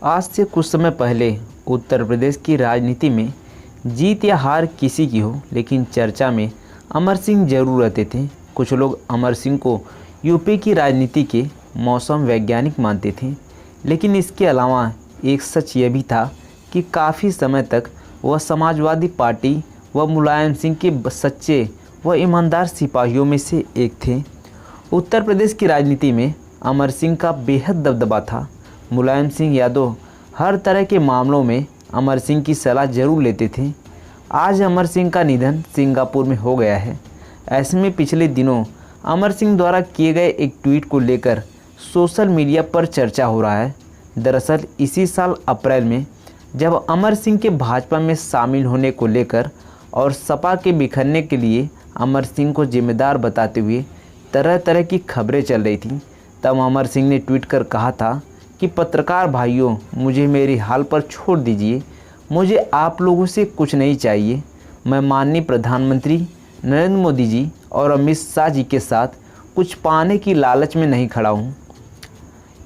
आज से कुछ समय पहले उत्तर प्रदेश की राजनीति में जीत या हार किसी की हो, लेकिन चर्चा में अमर सिंह जरूर रहते थे। कुछ लोग अमर सिंह को यूपी की राजनीति के मौसम वैज्ञानिक मानते थे, लेकिन इसके अलावा एक सच यह भी था कि काफ़ी समय तक वह समाजवादी पार्टी व मुलायम सिंह के सच्चे व ईमानदार सिपाहियों में से एक थे। उत्तर प्रदेश की राजनीति में अमर सिंह का बेहद दबदबा था। मुलायम सिंह यादव हर तरह के मामलों में अमर सिंह की सलाह जरूर लेते थे। आज अमर सिंह का निधन सिंगापुर में हो गया है। ऐसे में पिछले दिनों अमर सिंह द्वारा किए गए एक ट्वीट को लेकर सोशल मीडिया पर चर्चा हो रहा है। दरअसल इसी साल अप्रैल में जब अमर सिंह के भाजपा में शामिल होने को लेकर और सपा के बिखरने के लिए अमर सिंह को जिम्मेदार बताते हुए तरह तरह की खबरें चल रही थीं, तब अमर सिंह ने ट्वीट कर कहा था कि पत्रकार भाइयों, मुझे मेरी हाल पर छोड़ दीजिए। मुझे आप लोगों से कुछ नहीं चाहिए। मैं माननीय प्रधानमंत्री नरेंद्र मोदी जी और अमित शाह जी के साथ कुछ पाने की लालच में नहीं खड़ा हूँ।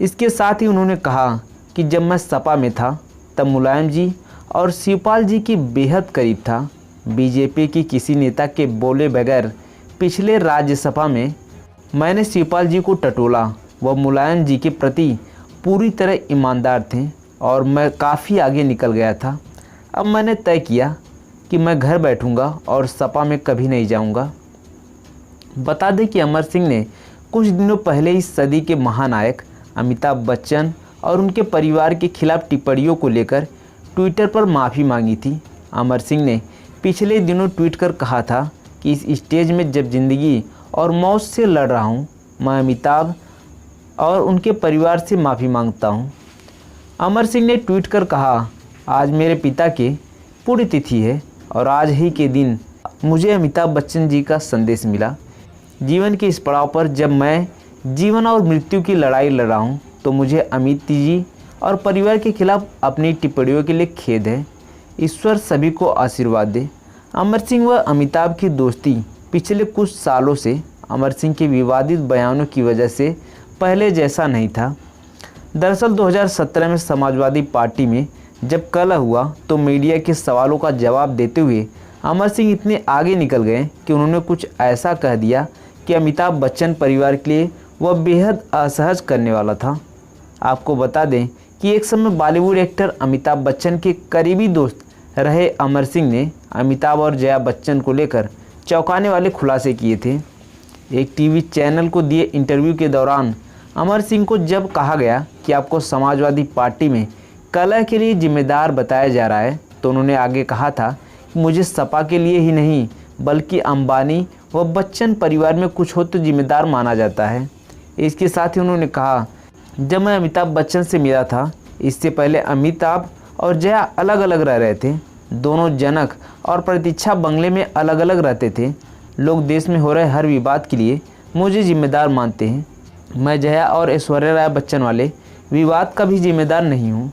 इसके साथ ही उन्होंने कहा कि जब मैं सपा में था तब मुलायम जी और शिवपाल जी की बेहद करीब था। बीजेपी की किसी नेता के बोले बगैर पिछले राज्यसभा में मैंने शिवपाल जी को टटोला। वह मुलायम जी के प्रति पूरी तरह ईमानदार थे और मैं काफ़ी आगे निकल गया था। अब मैंने तय किया कि मैं घर बैठूंगा और सपा में कभी नहीं जाऊंगा। बता दें कि अमर सिंह ने कुछ दिनों पहले इस सदी के महानायक अमिताभ बच्चन और उनके परिवार के खिलाफ टिप्पणियों को लेकर ट्विटर पर माफ़ी मांगी थी। अमर सिंह ने पिछले दिनों ट्वीट कर कहा था कि इस स्टेज में जब ज़िंदगी और मौत से लड़ रहा हूँ, मैं अमिताभ और उनके परिवार से माफ़ी मांगता हूँ। अमर सिंह ने ट्वीट कर कहा, आज मेरे पिता की पुण्यतिथि है और आज ही के दिन मुझे अमिताभ बच्चन जी का संदेश मिला। जीवन के इस पड़ाव पर जब मैं जीवन और मृत्यु की लड़ाई लड़ रहा हूँ तो मुझे अमित जी और परिवार के खिलाफ अपनी टिप्पणियों के लिए खेद है। ईश्वर सभी को आशीर्वाद दे। अमर सिंह व अमिताभ की दोस्ती पिछले कुछ सालों से अमर सिंह के विवादित बयानों की वजह से पहले जैसा नहीं था। दरअसल 2017 में समाजवादी पार्टी में जब कलह हुआ तो मीडिया के सवालों का जवाब देते हुए अमर सिंह इतने आगे निकल गए कि उन्होंने कुछ ऐसा कह दिया कि अमिताभ बच्चन परिवार के लिए वह बेहद असहज करने वाला था। आपको बता दें कि एक समय बॉलीवुड एक्टर अमिताभ बच्चन के करीबी दोस्त रहे अमर सिंह ने अमिताभ और जया बच्चन को लेकर चौंकाने वाले खुलासे किए थे। एक टीवी चैनल को दिए इंटरव्यू के दौरान अमर सिंह को जब कहा गया कि आपको समाजवादी पार्टी में कलह के लिए जिम्मेदार बताया जा रहा है, तो उन्होंने आगे कहा था कि मुझे सपा के लिए ही नहीं बल्कि अंबानी व बच्चन परिवार में कुछ हो तो जिम्मेदार माना जाता है। इसके साथ ही उन्होंने कहा, जब मैं अमिताभ बच्चन से मिला था, इससे पहले अमिताभ और जया अलग अलग रह रहे थे। दोनों जनक और प्रतीक्षा बंगले में अलग अलग रहते थे। लोग देश में हो रहे हर विवाद के लिए मुझे जिम्मेदार मानते हैं। मैं जया और ऐश्वर्या राय बच्चन वाले विवाद का भी जिम्मेदार नहीं हूँ।